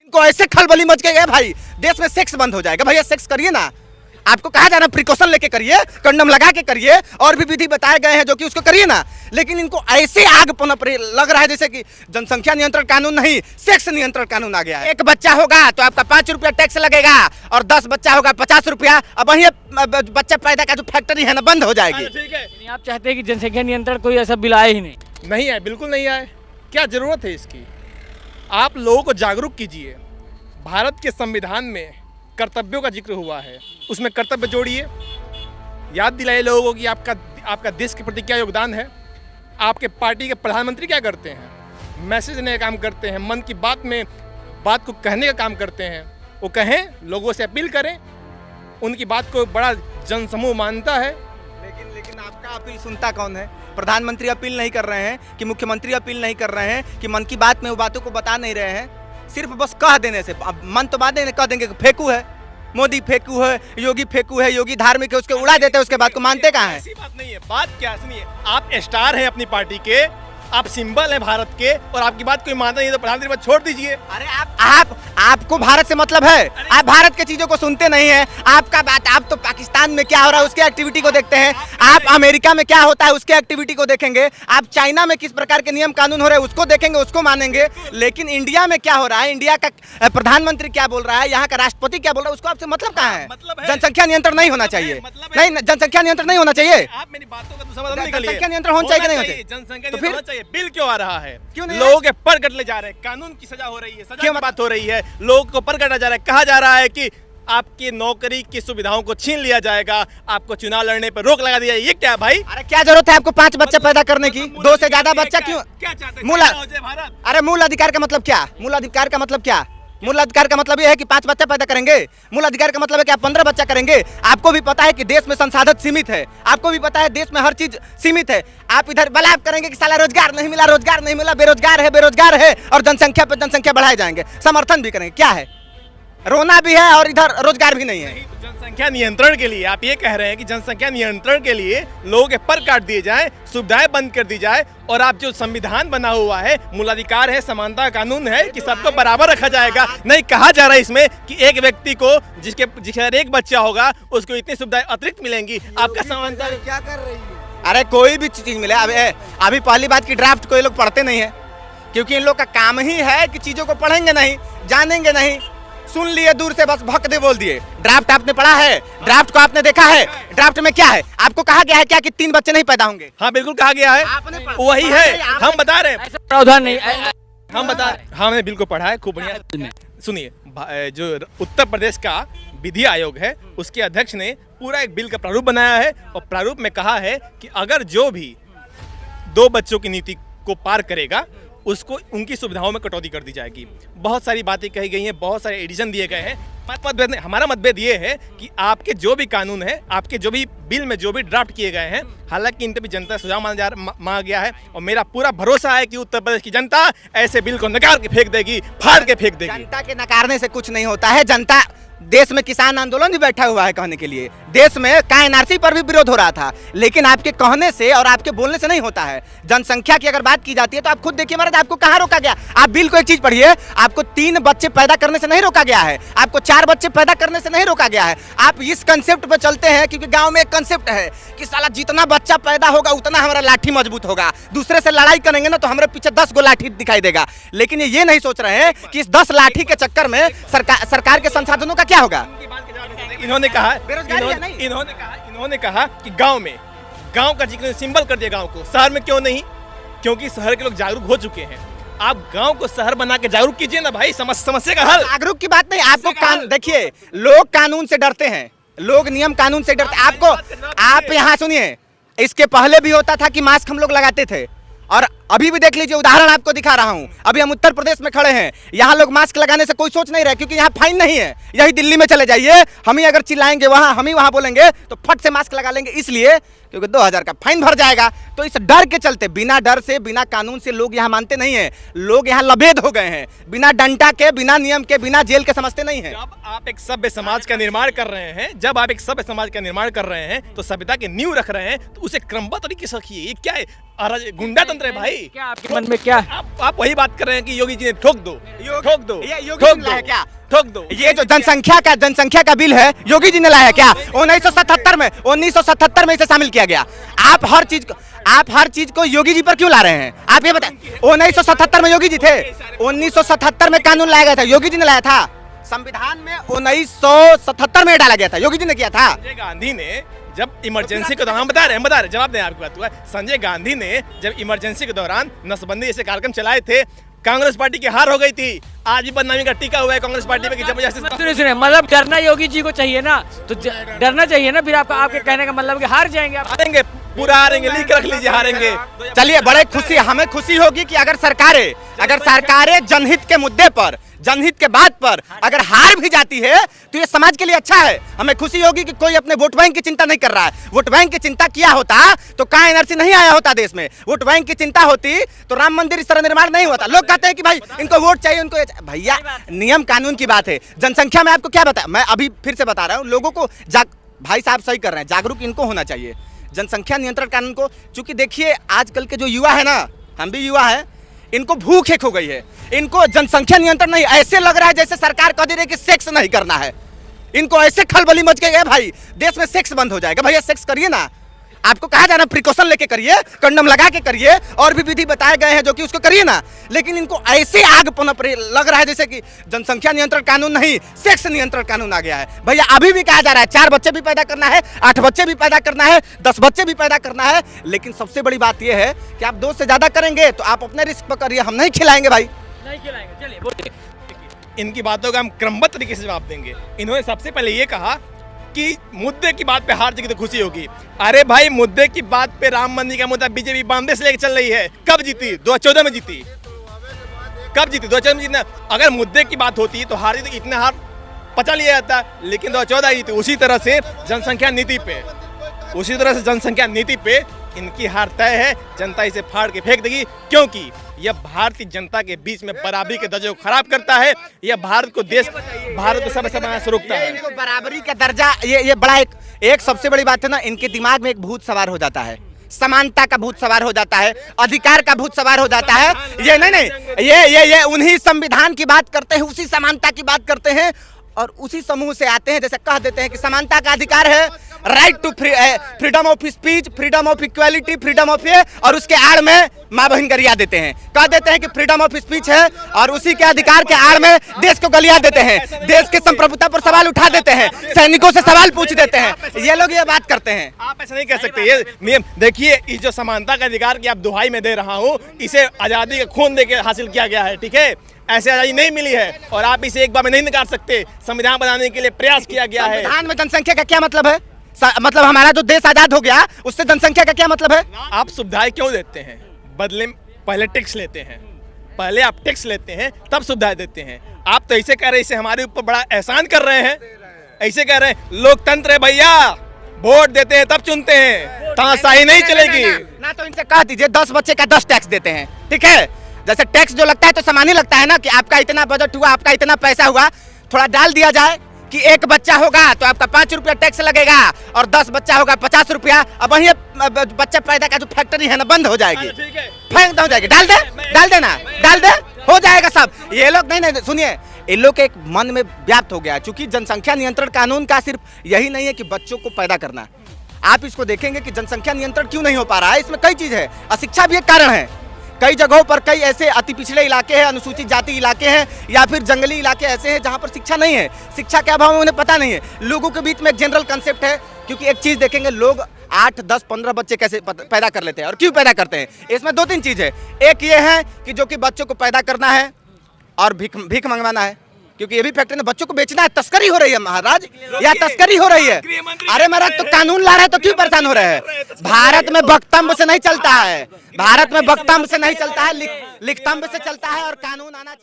इनको ऐसे खलबली मच गई है भाई, देश में सेक्स बंद हो जाएगा। भैया सेक्स करिए ना, आपको कहा जा रहा है प्रिकॉशन लेके करिए, कंडम लगा के करिए, और भी विधि बताए गए हैं जो कि उसको करिए ना। लेकिन इनको ऐसे आग पनप लग रहा है जैसे कि जनसंख्या नियंत्रण कानून नहीं, सेक्स नियंत्रण कानून आ गया है। एक बच्चा होगा तो आपका 5 रुपया टैक्स लगेगा, और 10 बच्चा होगा 50 रुपया। अब वही बच्चा पैदा का जो फैक्ट्री है ना बंद हो जाएगी। ठीक है, आप चाहते हैं कि जनसंख्या नियंत्रण कोई ऐसा बिल आए ही नहीं? नहीं आए, बिल्कुल नहीं आए। क्या जरूरत है इसकी? आप लोगों को जागरूक कीजिए। भारत के संविधान में कर्तव्यों का जिक्र हुआ है, उसमें कर्तव्य जोड़िए। याद दिलाइए लोगों को कि आपका देश के प्रति क्या योगदान है। आपके पार्टी के प्रधानमंत्री क्या करते हैं? मैसेज देने का काम करते हैं, मन की बात में बात को कहने का काम करते हैं। वो कहें, लोगों से अपील करें, उनकी बात को बड़ा जनसमूह मानता है। लेकिन आपका अपील सुनता कौन है? प्रधानमंत्री अपील नहीं कर रहे हैं कि मुख्यमंत्री अपील नहीं कर रहे हैं कि मन की बात में वो बातों को बता नहीं रहे हैं। सिर्फ बस कह देने से, अब मन तो बात नहीं, कह देंगे कि फेंकू है, मोदी फेंकू है, योगी फेंकू है, योगी धार्मिक है, उसके उड़ा देते हैं, उसके बाद को मानते कहाँ हैं? ऐसी बात नहीं है। बात क्या सुनिए, आप स्टार हैं अपनी पार्टी के, आप सिंबल हैं भारत के, और आपकी बात कोई मानता नहीं है तो प्रधानमंत्री बात छोड़ दीजिए। अरे आपको भारत से मतलब है, आप भारत के चीजों को सुनते नहीं हैं। आपका बात, आप तो पाकिस्तान में क्या हो रहा है उसके एक्टिविटी को देखते हैं, आप अमेरिका में क्या होता है उसके एक्टिविटी को देखेंगे, आप चाइना में किस प्रकार के नियम कानून हो रहे हैं उसको देखेंगे, उसको मानेंगे। लेकिन इंडिया में क्या हो रहा है, इंडिया का प्रधानमंत्री क्या बोल रहा है, यहाँ का राष्ट्रपति क्या बोल रहा है, उसको आपसे मतलब कहाँ है? जनसंख्या नियंत्रण नहीं होना चाहिए, नहीं, जनसंख्या नियंत्रण नहीं होना चाहिए। आप मेरी बातों का तो समझ निकलिए। जनसंख्या नियंत्रण होना चाहिए कि नहीं होना चाहिए? जनसंख्या तो नियंत्रण होना चाहिए। बिल क्यों आ रहा है? क्यों नहीं? लोगों के पर कटले जा रहे हैं, कानून की सजा हो रही है, सजा की बात हो रही है, लोगों को पर कटा जा रहा है। कहा जा रहा है कि आपकी नौकरी की सुविधाओं को छीन लिया जाएगा, आपको चुनाव लड़ने पर रोक लगा दिया। ये क्या है भाई? अरे क्या जरूरत है आपको 5 बच्चे पैदा करने की? 2 से ज्यादा बच्चा क्यों? क्या चाहते हैं? मूल भारत? अरे मूल अधिकार का मतलब क्या? मूल अधिकार का मतलब क्या? मूल अधिकार का मतलब ये है कि 5 बच्चा पैदा करेंगे। मूल अधिकार का मतलब है कि आप 15 बच्चा करेंगे। आपको भी पता है कि देश में संसाधन सीमित है, आपको भी पता है देश में हर चीज सीमित है। आप इधर बलाप करेंगे कि साला रोजगार नहीं मिला, रोजगार नहीं मिला, बेरोजगार है, और जनसंख्या पे जनसंख्या बढ़ाए जाएंगे, समर्थन भी करेंगे। क्या है? रोना भी है और इधर रोजगार भी नहीं है। जनसंख्या नियंत्रण के लिए आप ये कह रहे हैं कि जनसंख्या नियंत्रण के लिए लोगों के पर काट दिए जाएं, सुविधाएं बंद कर दी जाए, और आप जो संविधान बना हुआ है, मूलाधिकार है, समानता कानून है कि सबको बराबर रखा जाएगा। नहीं, कहा जा रहा है इसमें कि एक व्यक्ति को जिसके एक बच्चा होगा उसको इतनी सुविधाएं अतिरिक्त मिलेंगी। आपका समानता क्या कर रही है? अरे कोई भी चीज मिले। अभी पहली बात की ड्राफ्ट कोई लोग पढ़ते नहीं है, क्योंकि इन लोग का काम ही है कि चीजों को पढ़ेंगे नहीं, जानेंगे नहीं, सुन लिए दूर से बस भक दे बोल दिए। ड्राफ्ट आपने पढ़ा है? ड्राफ्ट को आपने देखा है? ड्राफ्ट में क्या है? आपको कहा गया है क्या कि 3 बच्चे नहीं पैदा होंगे? हाँ बिल्कुल कहा गया है, वही है, हम बता रहे हैं। प्रावधान नहीं, हम बता रहे हैं, हमने बिल को पढ़ा है खूब बढ़िया। सुनिए, जो उत्तर प्रदेश का विधि आयोग है उसके अध्यक्ष ने पूरा एक बिल का प्रारूप बनाया है, और प्रारूप में कहा है कि अगर जो भी 2 बच्चों की नीति को पार करेगा उसको उनकी सुविधाओं में कटौती कर दी जाएगी। बहुत सारी बातें कही गई हैं, बहुत सारे एडिशन दिए गए हैं। हमारा मतभेद ये है कि आपके जो भी कानून है, आपके जो भी बिल में जो भी ड्राफ्ट किए गए हैं, हालांकि इन पर भी जनता सुझाव मांगा गया है, और मेरा पूरा भरोसा है कि उत्तर प्रदेश की जनता ऐसे बिल को नकार के फेंक देगी, फाड़ के फेंक देगी। जनता के नकारने से कुछ नहीं होता है। जनता, देश में किसान आंदोलन भी बैठा हुआ है कहने के लिए, देश में का एनआरसी पर भी विरोध हो रहा था, लेकिन आपके कहने से और आपके बोलने से नहीं होता है। जनसंख्या की अगर बात की जाती है तो आप खुद देखिए महाराज, आपको कहाँ रोका गया? आप बिल को एक चीज पढ़िए, आपको 3 बच्चे पैदा करने से नहीं रोका गया है, आपको 4 बच्चे पैदा करने से नहीं रोका गया है। आप इस कंसेप्ट पे चलते हैं क्योंकि गांव में एक कंसेप्ट है कि साला जितना बच्चा पैदा होगा उतना हमारा लाठी मजबूत होगा, दूसरे से लड़ाई करेंगे ना तो हमारे पीछे 10 गो लाठी दिखाई देगा। लेकिन ये नहीं सोच रहे हैं कि इस 10 लाठी के चक्कर में सरकार के संसाधनों का क्या होगा? इन्होंने कहा बेरोजगारी कि गांव का जिक्र सिंबल कर दिया गांव को, शहर में क्यों नहीं? क्योंकि शहर के लोग जागरूक हो चुके हैं। आप गांव को शहर बना के जागरूक कीजिए ना भाई, समस्या का हल। जागरूक की बात नहीं, आपको देखिए, लोग कानून से डरते हैं, लोग नियम कानून से डरते हैं। आप यहाँ सुनिए, इसके पहले भी होता था कि मास्क हम लोग लगाते थे, और अभी भी देख लीजिए, उदाहरण आपको दिखा रहा हूं। अभी हम उत्तर प्रदेश में खड़े हैं, यहाँ लोग मास्क लगाने से कोई सोच नहीं रहे, क्योंकि यहाँ फाइन नहीं है। यही दिल्ली में चले जाइए, हम ही अगर चिल्लाएंगे वहां, हम ही वहां बोलेंगे तो फट से मास्क लगा लेंगे, इसलिए क्योंकि 2000 का फाइन भर जाएगा। तो इस डर के चलते, बिना डर से, बिना कानून से लोग यहाँ मानते नहीं है। लोग यहाँ लबेद हो गए हैं, बिना डंडा के, बिना नियम के, बिना जेल के समझते नहीं है। जब आप एक सभ्य समाज का निर्माण कर रहे हैं, तो सभ्यता की नींव रख रहे हैं, तो उसे क्रमबद्ध तरीके से रखिए। ये क्या है? गुंडा तंत्र है भाई। क्या आपके मन में क्या है? आप वही बात कर रहे हैं कि योगी जी ने ठोक दो, ठोक दो, ये योगी ठोक जी ने लाया दो, क्या? ठोक दो। ये जो जनसंख्या का बिल है योगी जी ने लाया क्या? 1977 में इसे शामिल किया गया। आप हर चीज को योगी जी पर क्यों ला रहे हैं? आप ये बताएं, 1977 में योगी जी थे, 1977 में कानून लाया गया था, योगी जी ने लाया था। संविधान में 1977 में डाला गया था, योगी जी ने किया था। संजय गांधी ने जब इमरजेंसी के दौरान बता रहे हैं, जवाब दें, आपकी बात हुआ है। संजय गांधी ने जब इमरजेंसी के दौरान नसबंदी जैसे कार्यक्रम चलाए थे, कांग्रेस पार्टी की हार हो गई थी। आज भी बदनामी का टीका हुआ है कांग्रेस पार्टी पे कि जब सुनिए, मतलब डरना योगी जी को चाहिए ना, तो डरना चाहिए ना। फिर आपके कहने का मतलब कि हार जाएंगे आप? हारेंगे, पूरा हारेंगे, लिख रख लीजिए, हारेंगे। चलिए, बड़े खुशी, हमें खुशी होगी कि अगर सरकारें जनहित के मुद्दे पर, जनहित के बात पर अगर हार भी जाती है तो ये समाज के लिए अच्छा है। हमें खुशी होगी कि कोई अपने वोट बैंक की चिंता नहीं कर रहा है। वोट बैंक की चिंता किया होता तो का एनआरसी नहीं आया होता देश में। वोट बैंक की चिंता होती तो राम मंदिर इस तरह निर्माण नहीं होता। लोग कहते हैं कि भाई इनको वोट चाहिए, उनको भैया नियम कानून की बात है। जनसंख्या में आपको क्या बताया, मैं अभी फिर से बता रहा हूँ, लोगों को भाई साहब सही कर रहे हैं, जागरूक इनको होना चाहिए जनसंख्या नियंत्रण कानून को। चूंकि देखिए आजकल के जो युवा है ना, हम भी युवा है, इनको भूख एक हो गई है। इनको जनसंख्या नियंत्रण नहीं, ऐसे लग रहा है जैसे सरकार कह दे रही है कि सेक्स नहीं करना है। इनको ऐसे खलबली मच गई है भाई, देश में सेक्स बंद हो जाएगा। भैया सेक्स करिए ना, आपको कहा जा रहा है प्रिकॉशन लेके करिए, कंडम लगा के करिए, और भी विधि बताए गए हैं जो कि उसको करिए ना। लेकिन इनको ऐसे आग पनप लग रहा है जैसे कि जनसंख्या नियंत्रण कानून नहीं, सेक्स नियंत्रण कानून आ गया है। भैया अभी भी कहा जा रहा है 4 बच्चे भी पैदा करना है, 8 बच्चे भी पैदा करना है, 10 बच्चे भी पैदा करना है। लेकिन सबसे बड़ी बात यह है कि आप 2 से ज्यादा करेंगे तो आप अपने रिस्क पर करिए, हम नहीं खिलाएंगे भाई, नहीं खिलाएंगे। चलिए बोलिए। इनकी बातों का हम क्रमबद्ध तरीके से जवाब देंगे। इन्होंने सबसे पहले ये कहा कि मुद्दे की बात पे हार जाएगी तो खुशी होगी। अरे भाई, मुद्दे की बात पे राम मंदिर का मुद्दा बीजेपी बॉम्बे से लेकर चल रही है। कब जीती? 2014 में जीती। कब जीती? 2014 में जीतना। अगर मुद्दे की बात होती तो हार तो इतना हार पचा लिया जाता, लेकिन 2014 जीती। उसी तरह से जनसंख्या नीति पे इनकी हार तय है। जनता इसे फाड़ के फेंक देगी, क्योंकि यह भारतीय जनता के बीच में बराबरी के दर्जे को खराब करता है। यह भारत को सबसे रोकता है। इनको बराबरी का दर्जा, ये बड़ा एक सबसे बड़ी बात है ना, इनके दिमाग में एक भूत सवार हो जाता है, समानता का भूत सवार हो जाता है, अधिकार का भूत सवार हो जाता है। ये नहीं, ये उन्हीं संविधान की बात करते हैं, उसी समानता की बात करते हैं, और उसी समूह से आते हैं जैसे कह देते हैं कि समानता का अधिकार है, right to freedom of speech, freedom of equality, freedom of ये, और उसके आड़ में माँ बहन गरिया देते हैं, कह देते हैं कि फ्रीडम ऑफ स्पीच है, और उसी के अधिकार के आड़ में देश को गलिया देते हैं, देश के संप्रभुता पर सवाल उठा देते हैं, सैनिकों से सवाल पूछ देते हैं। ये लोग ये बात करते हैं। आप ऐसा नहीं कह सकते। ये नियम देखिए, इस जो समानता का अधिकार की आप दुहाई में दे रहा हूँ, इसे आजादी का खून देके हासिल किया गया है, ठीक है? ऐसे आजादी नहीं मिली है, और आप इसे एक बार में नहीं निकाल सकते। संविधान बनाने के लिए प्रयास किया गया है। संविधान में जनसंख्या का क्या मतलब है? मतलब हमारा जो देश आजाद हो गया उससे जनसंख्या का क्या मतलब है? आप सुविधाएं क्यों देते हैं? बदले पहले टैक्स लेते हैं, पहले आप टैक्स लेते हैं तब सुविधाएं देते हैं। आप तो ऐसे कह रहे हैं इसे हमारे ऊपर बड़ा एहसान कर रहे हैं, ऐसे कह रहे हैं लोकतंत्र है भैया, वोट देते हैं तब चुनते हैं, तानाशाही नहीं चलेगी। ना तो इनसे कह दीजिए 10 बच्चे का 10 टैक्स देते हैं, ठीक है? जैसे टैक्स जो लगता है तो सामान्य लगता है ना कि आपका इतना बजट हुआ, आपका इतना पैसा हुआ, थोड़ा डाल दिया जाए कि 1 बच्चा होगा तो आपका 5 रुपया टैक्स लगेगा, और 10 बच्चा होगा 50 रुपया। अब वही बच्चा पैदा का जो फैक्ट्री है ना बंद हो जाएगी, फेंक हो जाएगी। डाल दे, हो जाएगा सब। ये लोग नहीं, सुनिए, इन लोग के एक मन में व्याप्त हो गया, चूंकि जनसंख्या नियंत्रण कानून का सिर्फ यही नहीं है कि बच्चों को पैदा करना। आप इसको देखेंगे कि जनसंख्या नियंत्रण क्यों नहीं हो पा रहा है, इसमें कई चीज है। अशिक्षा भी एक कारण है। कई जगहों पर कई ऐसे अति पिछड़े इलाके हैं, अनुसूचित जाति इलाके हैं, या फिर जंगली इलाके ऐसे हैं जहां पर शिक्षा नहीं है। शिक्षा के अभाव में उन्हें पता नहीं है। लोगों के बीच में एक जनरल कंसेप्ट है, क्योंकि एक चीज देखेंगे, लोग 8, 10, 15 बच्चे कैसे पैदा कर लेते हैं और क्यों पैदा करते हैं। इसमें 2-3 चीज है। एक ये है कि जो कि बच्चों को पैदा करना है और भीख मंगवाना है, क्योंकि ये भी फैक्ट्री में बच्चों को बेचना है। तस्करी हो रही है महाराज, या तस्करी हो रही है। अरे महाराज, तो कानून ला रहे हैं तो क्यों परेशान हो रहे हैं? भारत में वक्तव्य से नहीं चलता है, भारत में वक्तव्य से नहीं चलता है, लिखतव्य से चलता है, और कानून आना चाहिए।